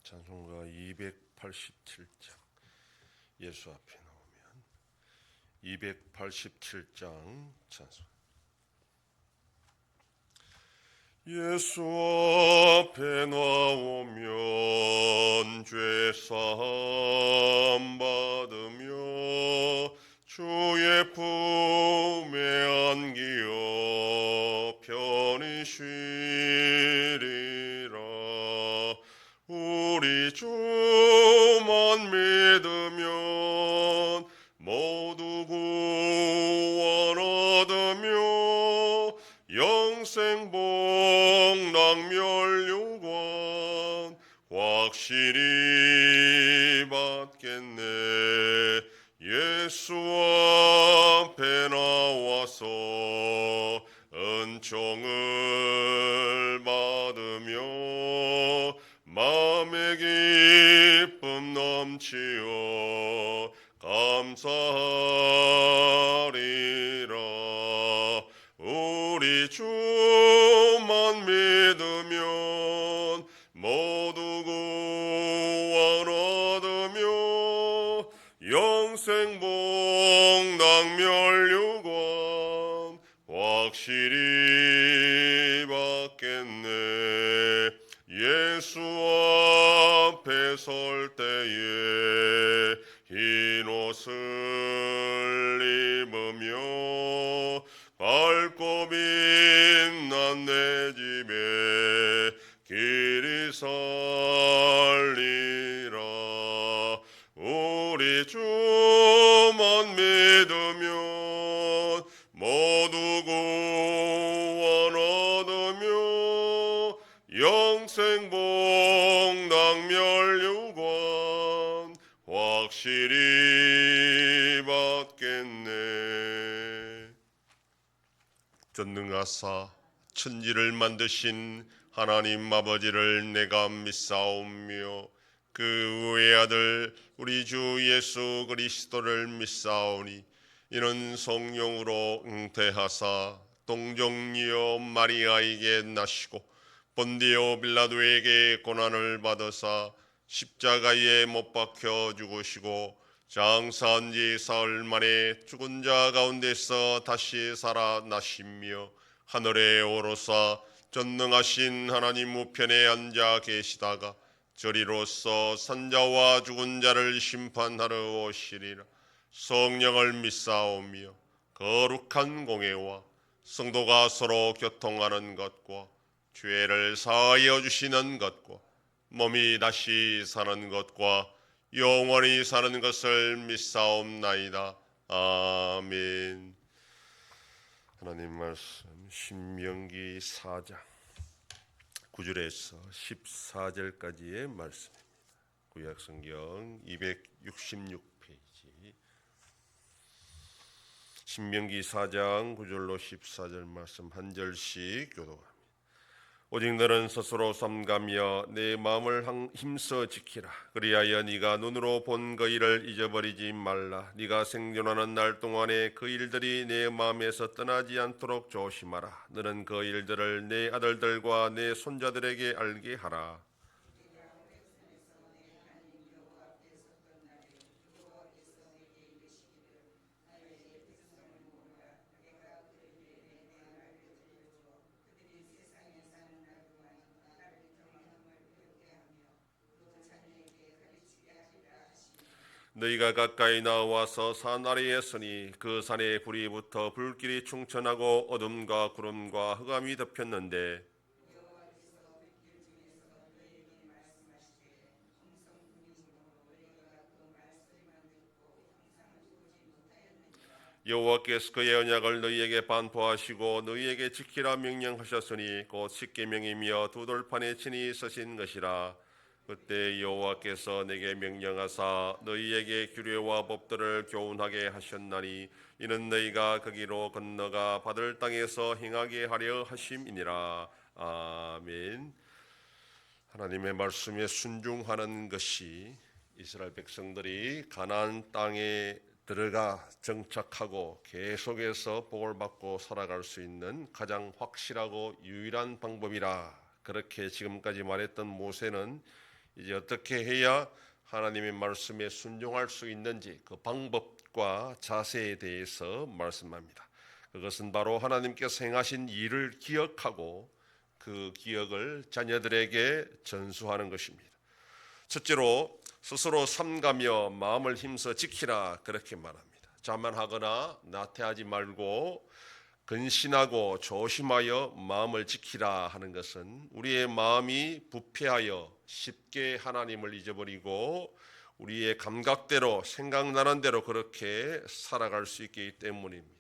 찬송가 287장 예수 앞에 나오면 287장 찬송. 예수 앞에 나오면 죄사함 받으며 주의 품에 안기어 편히 쉬리라. 우리 주만 믿으면 모두 구원 얻으며 영생 복락 멸류관 확실히 받겠네. 예수 앞에 나와서 은총을 받으며 마음의 기쁨 넘치어 감사하리라. 우리 주만 믿으면 모두 구원 얻으며 영생 복락 멸류관 확실히 받겠네. 예수 앞에 설 때에 흰 옷을 입으며 밝고 빛난 내 집에 길이 살리라. 우리 주만 믿으면 모두 구원 얻으며 영생 복락 멸류관 확실히 받겠네. 전능하사 천지를 만드신 하나님 아버지를 내가 믿사오며 그 외아들 우리 주 예수 그리스도를 믿사오니 이는 성령으로 잉태하사 동정녀 마리아에게 나시고 본디오 빌라도에게 고난을 받으사 십자가에 못 박혀 죽으시고 장사한 지 사흘 만에 죽은 자 가운데서 다시 살아나시며 하늘에 오르사 전능하신 하나님 우편에 앉아 계시다가 저리로서 산자와 죽은 자를 심판하러 오시리라. 성령을 믿사오며 거룩한 공회와 성도가 서로 교통하는 것과 죄를 사하여 주시는 것과 몸이 다시 사는 것과 영원히 사는 것을 믿사옵나이다. 아멘. 하나님 말씀 신명기 4장 9절에서 14절까지의 말씀입니다. 구약성경 266페이지 신명기 4장 9절로 14절 말씀 한 절씩 교독합니다. 오직 너는 스스로 삼가며 내 마음을 힘써 지키라. 그리하여 네가 눈으로 본 그 일을 잊어버리지 말라. 네가 생존하는 날 동안에 그 일들이 내 마음에서 떠나지 않도록 조심하라. 너는 그 일들을 내 아들들과 내 손자들에게 알게 하라. 너희가 가까이 나와서 산 아래에 서니 그 산에 불이 붙어 불길이 충천하고 어둠과 구름과 흑암이 덮였는데 여호와께서 그의 언약을 너희에게 반포하시고 너희에게 지키라 명령하셨으니 곧 십계명이며 두 돌판에 친히 서신 것이라. 그때 여호와께서 내게 명령하사 너희에게 규례와 법도를 교훈하게 하셨나니 이는 너희가 거기로 건너가 받을 땅에서 행하게 하려 하심이니라. 아멘. 하나님의 말씀에 순종하는 것이 이스라엘 백성들이 가나안 땅에 들어가 정착하고 계속해서 복을 받고 살아갈 수 있는 가장 확실하고 유일한 방법이라. 그렇게 지금까지 말했던 모세는 이제 어떻게 해야 하나님의 말씀에 순종할 수 있는지 그 방법과 자세에 대해서 말씀합니다. 그것은 바로 하나님께서 행하신 일을 기억하고 그 기억을 자녀들에게 전수하는 것입니다. 첫째로 스스로 삼가며 마음을 힘써 지키라 그렇게 말합니다. 자만하거나 나태하지 말고 근신하고 조심하여 마음을 지키라 하는 것은 우리의 마음이 부패하여 쉽게 하나님을 잊어버리고 우리의 감각대로 생각나는 대로 그렇게 살아갈 수 있기 때문입니다.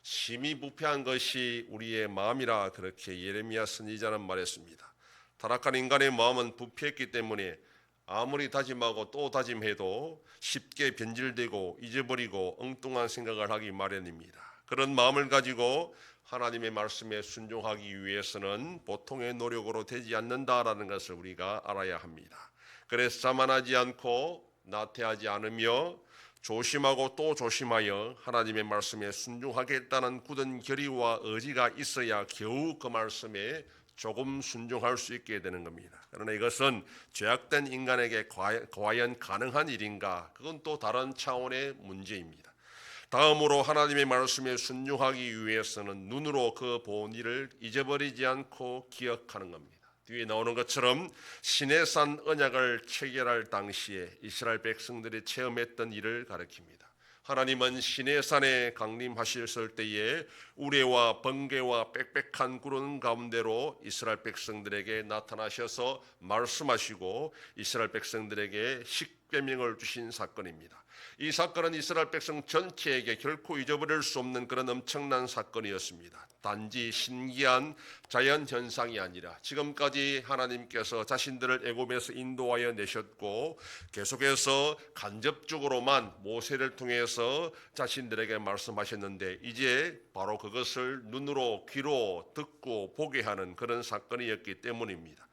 심히 부패한 것이 우리의 마음이라 그렇게 예레미야 선지자는 말했습니다. 타락한 인간의 마음은 부패했기 때문에 아무리 다짐하고 또 다짐해도 쉽게 변질되고 잊어버리고 엉뚱한 생각을 하기 마련입니다. 그런 마음을 가지고 하나님의 말씀에 순종하기 위해서는 보통의 노력으로 되지 않는다라는 것을 우리가 알아야 합니다. 그래서 자만하지 않고 나태하지 않으며 조심하고 또 조심하여 하나님의 말씀에 순종하겠다는 굳은 결의와 의지가 있어야 겨우 그 말씀에 조금 순종할 수 있게 되는 겁니다. 그러나 이것은 죄악된 인간에게 과연 가능한 일인가? 그건 또 다른 차원의 문제입니다. 다음으로 하나님의 말씀에 순종하기 위해서는 눈으로 그 본 일을 잊어버리지 않고 기억하는 겁니다. 뒤에 나오는 것처럼 시내산 언약을 체결할 당시에 이스라엘 백성들이 체험했던 일을 가리킵니다. 하나님은 시내산에 강림하셨을 때에 우레와 번개와 빽빽한 구름 가운데로 이스라엘 백성들에게 나타나셔서 말씀하시고 이스라엘 백성들에게 십계명을 주신 사건입니다. 이 사건은 이스라엘 백성 전체에게 결코 잊어버릴 수 없는 그런 엄청난 사건이었습니다. 단지 신기한 자연 현상이 아니라 지금까지 하나님께서 자신들을 애굽에서 인도하여 내셨고 계속해서 간접적으로만 모세를 통해서 자신들에게 말씀하셨는데 이제 바로 그것을 눈으로 귀로 듣고 보게 하는 그런 사건이었기 때문입니다.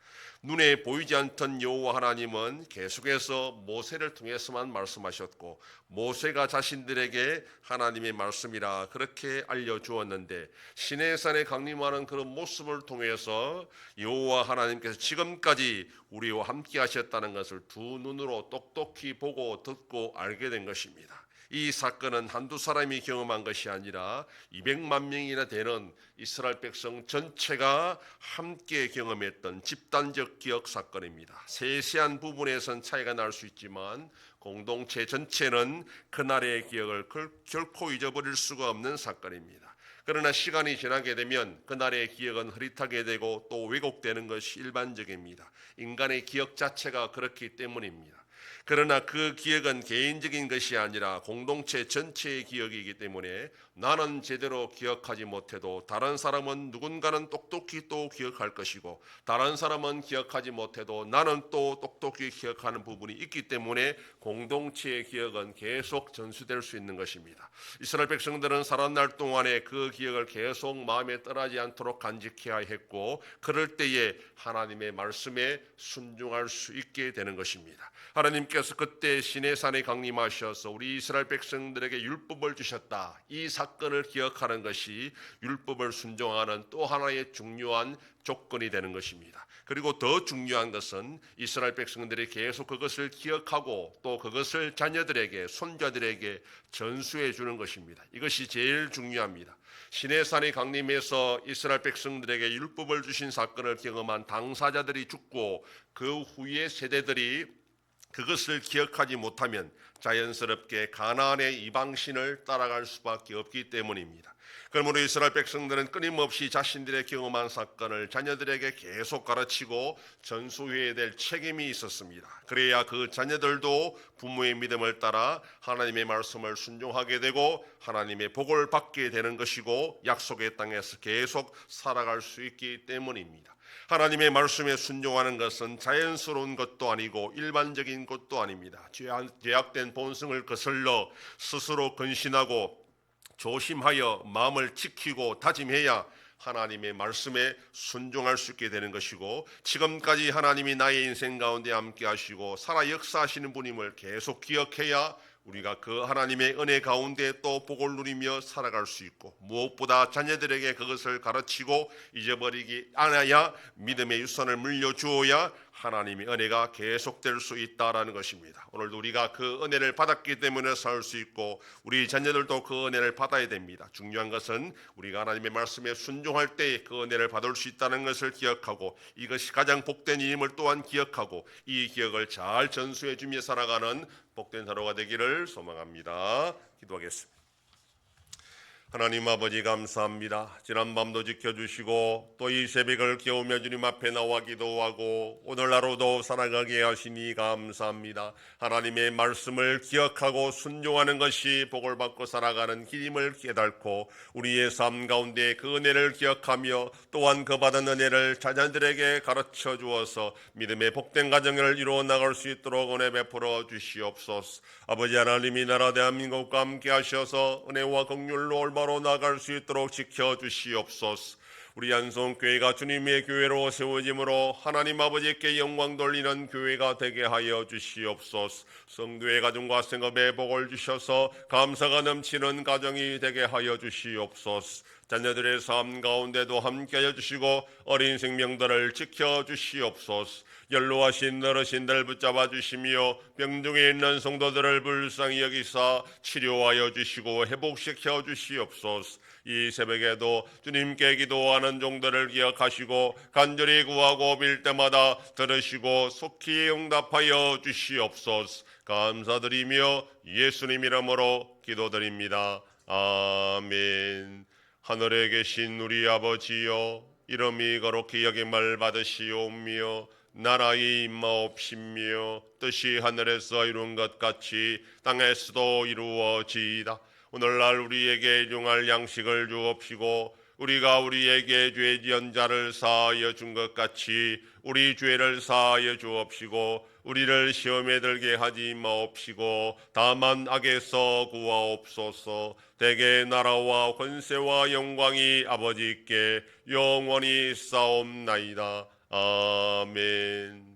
눈에 보이지 않던 여호와 하나님은 계속해서 모세를 통해서만 말씀하셨고 모세가 자신들에게 하나님의 말씀이라 그렇게 알려주었는데 시내산에 강림하는 그런 모습을 통해서 여호와 하나님께서 지금까지 우리와 함께 하셨다는 것을 두 눈으로 똑똑히 보고 듣고 알게 된 것입니다. 이 사건은 한두 사람이 경험한 것이 아니라 200만 명이나 되는 이스라엘 백성 전체가 함께 경험했던 집단적 기억 사건입니다. 세세한 부분에선 차이가 날 수 있지만 공동체 전체는 그날의 기억을 결코 잊어버릴 수가 없는 사건입니다. 그러나 시간이 지나게 되면 그날의 기억은 흐릿하게 되고 또 왜곡되는 것이 일반적입니다. 인간의 기억 자체가 그렇기 때문입니다. 그러나 그 기억은 개인적인 것이 아니라 공동체 전체의 기억이기 때문에 나는 제대로 기억하지 못해도 다른 사람은 누군가는 똑똑히 또 기억할 것이고 다른 사람은 기억하지 못해도 나는 또 똑똑히 기억하는 부분이 있기 때문에 공동체의 기억은 계속 전수될 수 있는 것입니다. 이스라엘 백성들은 살아날 동안에 그 기억을 계속 마음에 떠나지 않도록 간직해야 했고 그럴 때에 하나님의 말씀에 순종할 수 있게 되는 것입니다. 하나님께서 그때 시내산에 강림하셔서 우리 이스라엘 백성들에게 율법을 주셨다. 이 사건을 기억하는 것이 율법을 순종하는 또 하나의 중요한 조건이 되는 것입니다. 그리고 더 중요한 것은 이스라엘 백성들이 계속 그것을 기억하고 또 그것을 자녀들에게 손자들에게 전수해 주는 것입니다. 이것이 제일 중요합니다. 시내산의 강림에서 이스라엘 백성들에게 율법을 주신 사건을 경험한 당사자들이 죽고 그 후의 세대들이 그것을 기억하지 못하면 자연스럽게 가나안의 이방신을 따라갈 수밖에 없기 때문입니다. 그러므로 이스라엘 백성들은 끊임없이 자신들의 경험한 사건을 자녀들에게 계속 가르치고 전수해야 될 책임이 있었습니다. 그래야 그 자녀들도 부모의 믿음을 따라 하나님의 말씀을 순종하게 되고 하나님의 복을 받게 되는 것이고 약속의 땅에서 계속 살아갈 수 있기 때문입니다. 하나님의 말씀에 순종하는 것은 자연스러운 것도 아니고 일반적인 것도 아닙니다. 죄악된 본성을 거슬러 스스로 근신하고 조심하여 마음을 지키고 다짐해야 하나님의 말씀에 순종할 수 있게 되는 것이고 지금까지 하나님이 나의 인생 가운데 함께 하시고 살아 역사하시는 분임을 계속 기억해야 우리가 그 하나님의 은혜 가운데 또 복을 누리며 살아갈 수 있고 무엇보다 자녀들에게 그것을 가르치고 잊어버리지 않아야 믿음의 유산을 물려주어야 하나님의 은혜가 계속될 수 있다라는 것입니다. 오늘도 우리가 그 은혜를 받았기 때문에 살 수 있고 우리 자녀들도 그 은혜를 받아야 됩니다. 중요한 것은 우리가 하나님의 말씀에 순종할 때 그 은혜를 받을 수 있다는 것을 기억하고 이것이 가장 복된 일임을 또한 기억하고 이 기억을 잘 전수해 주며 살아가는 복된 하루가 되기를 소망합니다. 기도하겠습니다. 하나님 아버지 감사합니다. 지난밤도 지켜주시고 또 이 새벽을 깨우며 주님 앞에 나와 기도하고 오늘 하루도 살아가게 하시니 감사합니다. 하나님의 말씀을 기억하고 순종하는 것이 복을 받고 살아가는 길임을 깨닫고 우리의 삶 가운데 그 은혜를 기억하며 또한 그 받은 은혜를 자녀들에게 가르쳐 주어서 믿음의 복된 가정을 이루어 나갈 수 있도록 은혜 베풀어 주시옵소서. 아버지 하나님이 나라 대한민국과 함께 하셔서 은혜와 긍휼로 올바로 나갈 수 있도록 지켜주시옵소서. 우리 안성교회가 주님의 교회로 세워짐으로 하나님 아버지께 영광 돌리는 교회가 되게 하여 주시옵소서. 성도의 가정과 생업에 복을 주셔서 감사가 넘치는 가정이 되게 하여 주시옵소서. 자녀들의 삶 가운데도 함께하여 주시고 어린 생명들을 지켜주시옵소서. 연로하신 어르신들 붙잡아 주시며 병중에 있는 성도들을 불쌍히 여기사 치료하여 주시고 회복시켜 주시옵소서. 이 새벽에도 주님께 기도하는 종들을 기억하시고 간절히 구하고 빌 때마다 들으시고 속히 응답하여 주시옵소서. 감사드리며 예수님 이름으로 기도드립니다. 아멘. 하늘에 계신 우리 아버지여, 이름이 거룩히 여김을 받으시오며 나라의 임하옵시며 뜻이 하늘에서 이룬 것 같이 땅에서도 이루어지이다. 오늘날 우리에게 일용할 양식을 주옵시고 우리가 우리에게 죄 지은 자를 사하여 준 것 같이 우리 죄를 사하여 주옵시고 우리를 시험에 들게 하지 마옵시고 다만 악에서 구하옵소서. 대개 나라와 권세와 영광이 아버지께 영원히 싸움나이다. 아멘.